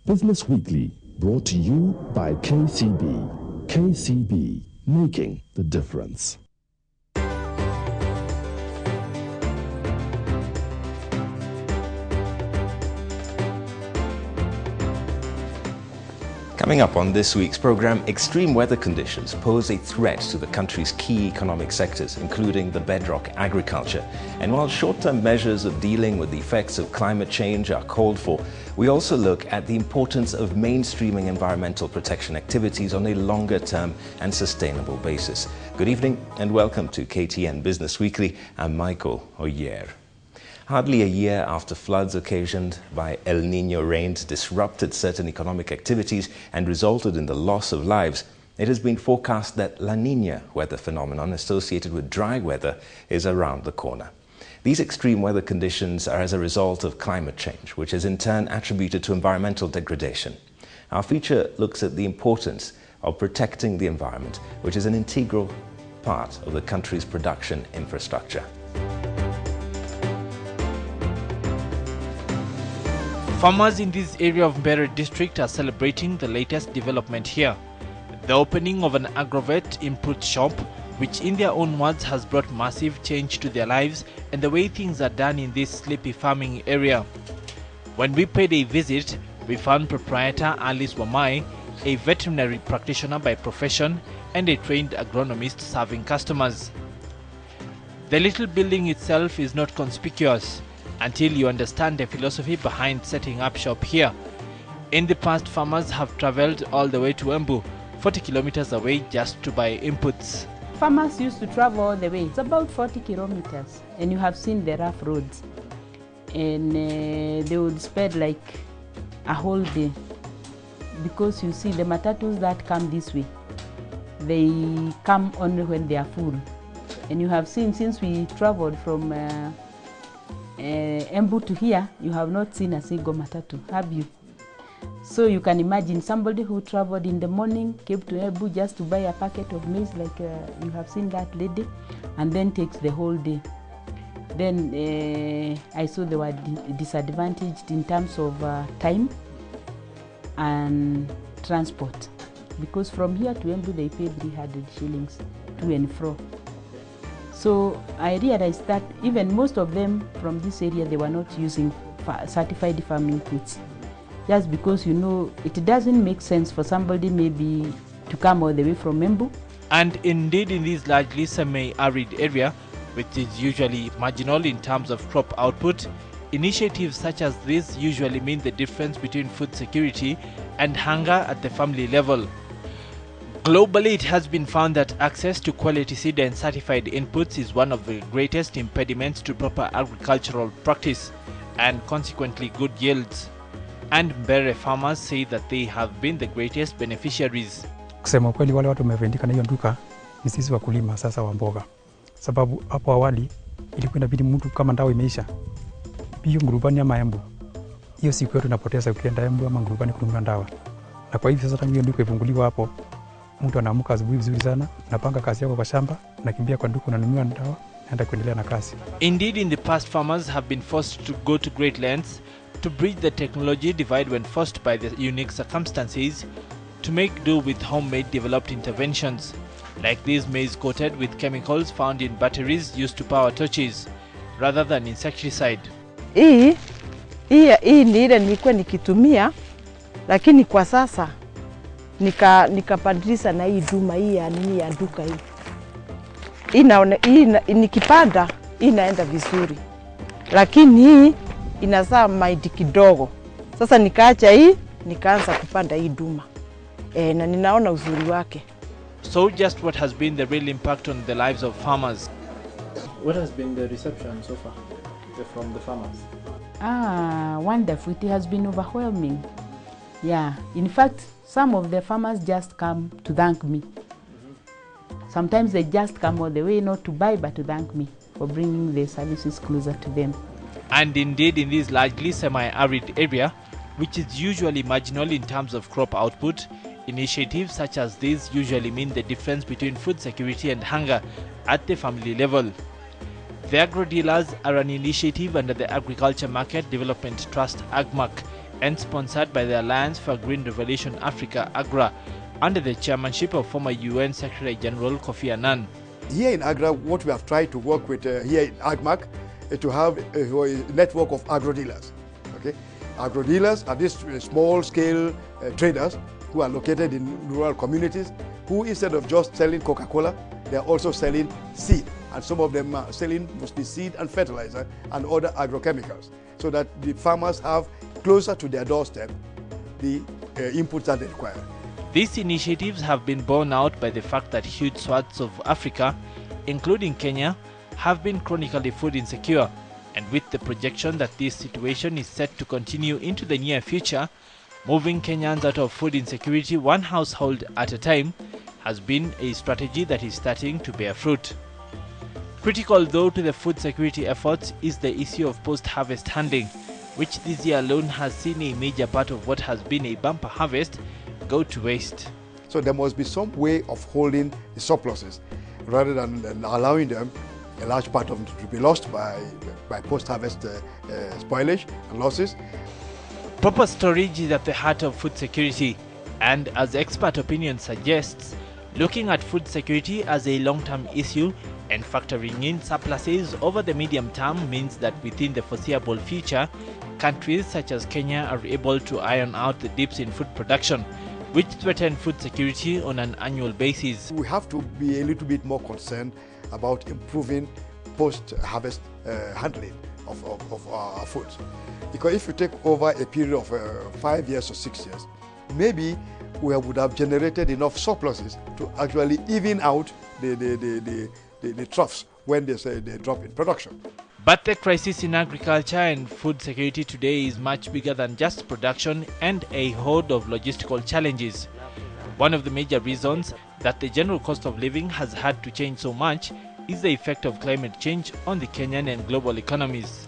Business Weekly, brought to you by KCB. KCB, making the difference. Coming up on this week's program, extreme weather conditions pose a threat to the country's key economic sectors, including the bedrock agriculture. And while short-term measures of dealing with the effects of climate change are called for, we also look at the importance of mainstreaming environmental protection activities on a longer-term and sustainable basis. Good evening and welcome to KTN Business Weekly. I'm Michael Oyer. Hardly a year after floods occasioned by El Niño rains disrupted certain economic activities and resulted in the loss of lives, it has been forecast that La Niña weather phenomenon associated with dry weather is around the corner. These extreme weather conditions are as a result of climate change, which is in turn attributed to environmental degradation. Our feature looks at the importance of protecting the environment, which is an integral part of the country's production infrastructure. Farmers in this area of Mbeere district are celebrating the latest development here. The opening of an agrovet input shop, which in their own words has brought massive change to their lives and the way things are done in this sleepy farming area. When we paid a visit, we found proprietor Alice Wamai, a veterinary practitioner by profession and a trained agronomist serving customers. The little building itself is not conspicuous until you understand the philosophy behind setting up shop here. In the past, farmers have traveled all the way to Embu, 40 kilometers away, just to buy inputs. Farmers used to travel all the way. It's about 40 kilometers, and you have seen the rough roads. And they would spend like a whole day, because you see the matatus that come this way, they come only when they are full. And you have seen, since we traveled from Embu to here, you have not seen a single matatu, have you? So you can imagine somebody who traveled in the morning, came to Embu just to buy a packet of maize, like you have seen that lady, and then takes the whole day. Then I saw they were disadvantaged in terms of time and transport, because from here to Embu they pay 300 shillings to and fro. So I realized that even most of them from this area, they were not using certified farming inputs, just because, you know, it doesn't make sense for somebody maybe to come all the way from Embu. And indeed, in this largely semi-arid area, which is usually marginal in terms of crop output, initiatives such as this usually mean the difference between food security and hunger at the family level. Globally, it has been found that access to quality seed and certified inputs is one of the greatest impediments to proper agricultural practice and consequently good yields. And Mbeere farmers say that they have been the greatest beneficiaries. Kusema kweli, wale watu wamefaidika na hiyo duka ni sisi wakulima sasa wa mboga. Sababu hapo awali ilikuwa inabidi mtu kama ndao imeisha, hiyo ngurubani ama Embu, hiyo siku yote tunapoteza ukienda Embu ama ngurubani kununua ndawa. Na kwa hivyo sasa hiyo duka ifunguliwa hapo, mtu anaamka asubuhi vizuri sana, unapanga kazi yako kwa shamba, unakimbia kwa duka unanunua ndawa, naenda kuendelea na kazi. Indeed, in the past, farmers have been forced to go to great lengths to bridge the technology divide when forced by the unique circumstances to make do with homemade developed interventions, like these maize coated with chemicals found in batteries used to power torches, rather than insecticide. Hii ni ile nilikuwa nikitumia, lakini kwa sasa nikapandisha na hii duma hii ya nini ya duka hii. Nikipanda inaenda vizuri, lakini hii inazaa maidi kidogo. Sasa nikaacha hii, nikaanza kupanda hii duma. Na ninaona uzuri wake. So just what has been the real impact on the lives of farmers? What has been the reception so far from the farmers? Wonderful. It has been overwhelming. Yeah, in fact, some of the farmers just come to thank me. Sometimes they just come all the way, not to buy, but to thank me for bringing the services closer to them. And indeed, in this largely semi-arid area, which is usually marginal in terms of crop output, initiatives such as these usually mean the difference between food security and hunger at the family level. The agro dealers are an initiative under the Agriculture Market Development Trust (AGMAC), and sponsored by the Alliance for Green Revolution Africa, AGRA, under the chairmanship of former UN Secretary General Kofi Annan. Here in AGRA, what we have tried to work with here in AGMAC is to have a network of agro-dealers. Okay? Agro-dealers are these small-scale traders who are located in rural communities, who instead of just selling Coca-Cola, they are also selling seed. And some of them are selling mostly seed and fertilizer and other agrochemicals, so that the farmers have closer to their doorstep the inputs that they require. These initiatives have been borne out by the fact that huge swaths of Africa, including Kenya, have been chronically food insecure, and with the projection that this situation is set to continue into the near future, moving Kenyans out of food insecurity one household at a time has been a strategy that is starting to bear fruit. Critical though to the food security efforts is the issue of post-harvest handling, which this year alone has seen a major part of what has been a bumper harvest go to waste. So there must be some way of holding the surpluses rather than allowing them, a large part of them, to be lost by post-harvest spoilage and losses. Proper storage is at the heart of food security, and as expert opinion suggests, looking at food security as a long-term issue and factoring in surpluses over the medium term means that within the foreseeable future, countries such as Kenya are able to iron out the dips in food production, which threaten food security on an annual basis. We have to be a little bit more concerned about improving post-harvest handling of our food. Because if you take over a period of 5 years or 6 years, maybe we would have generated enough surpluses to actually even out the troughs when they say they drop in production. But the crisis in agriculture and food security today is much bigger than just production and a horde of logistical challenges. One of the major reasons that the general cost of living has had to change so much is the effect of climate change on the Kenyan and global economies.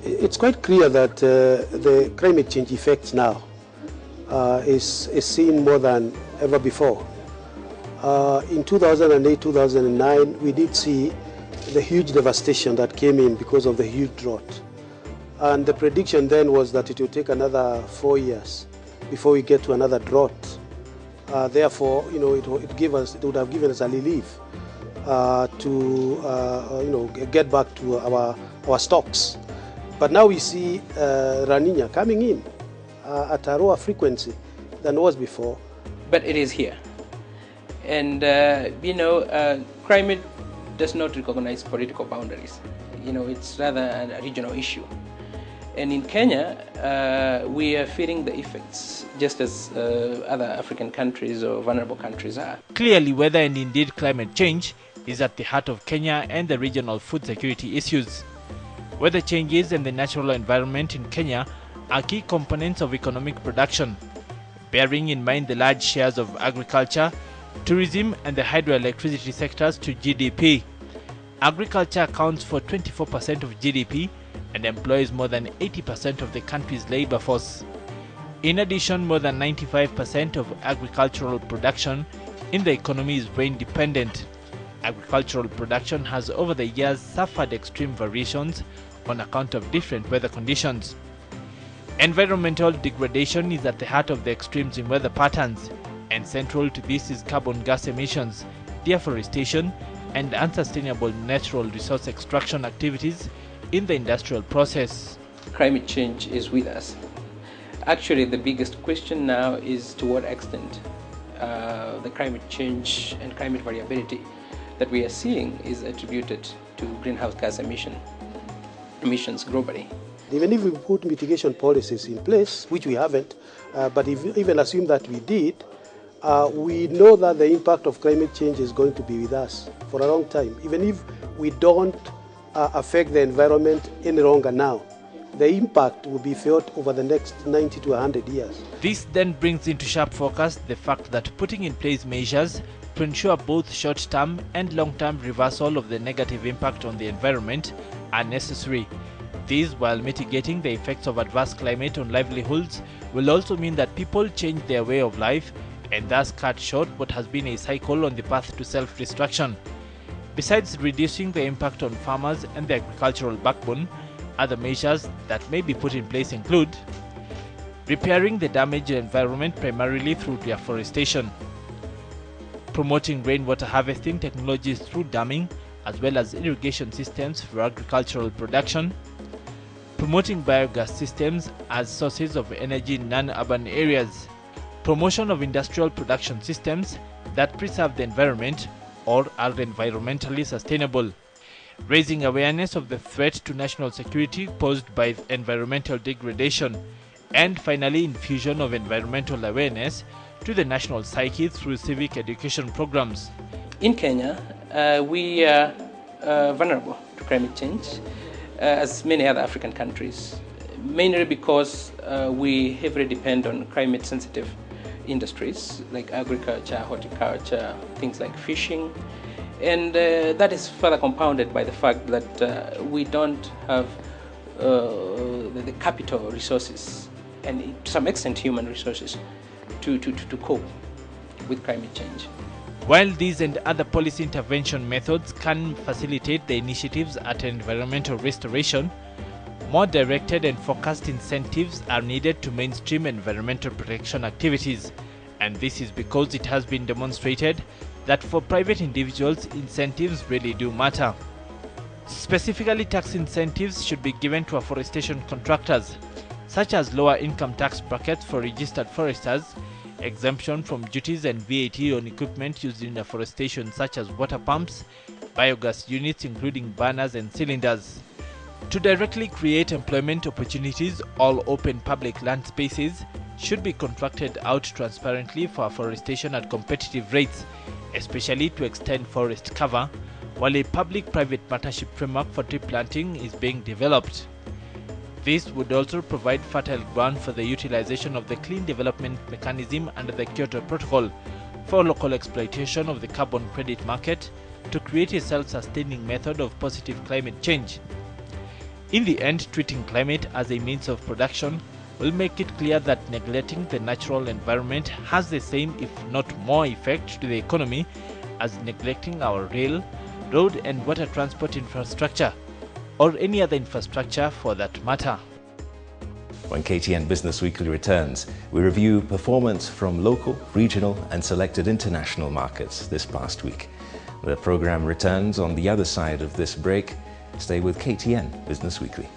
It's quite clear that the climate change effects now is seen more than ever before. In 2008-2009, we did see the huge devastation that came in because of the huge drought. And the prediction then was that it would take another 4 years before we get to another drought. Therefore, it would have given us a relief to get back to our stocks. But now we see La Nina coming in at a lower frequency than was before. But it is here. And, climate does not recognize political boundaries. It's rather a regional issue. And in Kenya, we are feeling the effects just as other African countries or vulnerable countries are. Clearly, weather and indeed climate change is at the heart of Kenya and the regional food security issues. Weather changes and the natural environment in Kenya are key components of economic production, bearing in mind the large shares of agriculture, tourism and the hydroelectricity sectors to GDP. Agriculture accounts for 24% of GDP and employs more than 80% of the country's labor force. In addition, more than 95% of agricultural production in the economy is rain dependent. Agricultural production has over the years suffered extreme variations on account of different weather conditions. Environmental degradation is at the heart of the extremes in weather patterns, and central to this is carbon gas emissions, deforestation, and unsustainable natural resource extraction activities in the industrial process. Climate change is with us. Actually, the biggest question now is to what extent the climate change and climate variability that we are seeing is attributed to greenhouse gas emissions globally. Even if we put mitigation policies in place, which we haven't, but even assume that we did, we know that the impact of climate change is going to be with us for a long time. Even if we don't affect the environment any longer now, the impact will be felt over the next 90 to 100 years. This then brings into sharp focus the fact that putting in place measures to ensure both short-term and long-term reversal of the negative impact on the environment are necessary. These, while mitigating the effects of adverse climate on livelihoods, will also mean that people change their way of life and thus cut short what has been a cycle on the path to self-destruction. Besides reducing the impact on farmers and the agricultural backbone, other measures that may be put in place include repairing the damaged environment primarily through deforestation, promoting rainwater harvesting technologies through damming as well as irrigation systems for agricultural production, promoting biogas systems as sources of energy in non-urban areas, promotion of industrial production systems that preserve the environment or are environmentally sustainable, raising awareness of the threat to national security posed by environmental degradation, and finally infusion of environmental awareness to the national psyche through civic education programs. In Kenya, we are vulnerable to climate change, as many other African countries, mainly because we heavily depend on climate-sensitive industries like agriculture, horticulture, things like fishing, and that is further compounded by the fact that we don't have the capital resources and to some extent human resources to cope with climate change. While these and other policy intervention methods can facilitate the initiatives at environmental restoration, more directed and focused incentives are needed to mainstream environmental protection activities, and this is because it has been demonstrated that for private individuals, incentives really do matter. Specifically, tax incentives should be given to afforestation contractors, such as lower income tax brackets for registered foresters, exemption from duties and VAT on equipment used in afforestation such as water pumps, biogas units including burners and cylinders. To directly create employment opportunities, all open public land spaces should be contracted out transparently for afforestation at competitive rates, especially to extend forest cover, while a public-private partnership framework for tree planting is being developed. This would also provide fertile ground for the utilization of the clean development mechanism under the Kyoto Protocol for local exploitation of the carbon credit market to create a self-sustaining method of positive climate change. In the end, treating climate as a means of production will make it clear that neglecting the natural environment has the same, if not more, effect to the economy as neglecting our rail, road and water transport infrastructure, or any other infrastructure for that matter. When KTN Business Weekly returns, we review performance from local, regional and selected international markets this past week. The program returns on the other side of this break. Stay with KTN Business Weekly.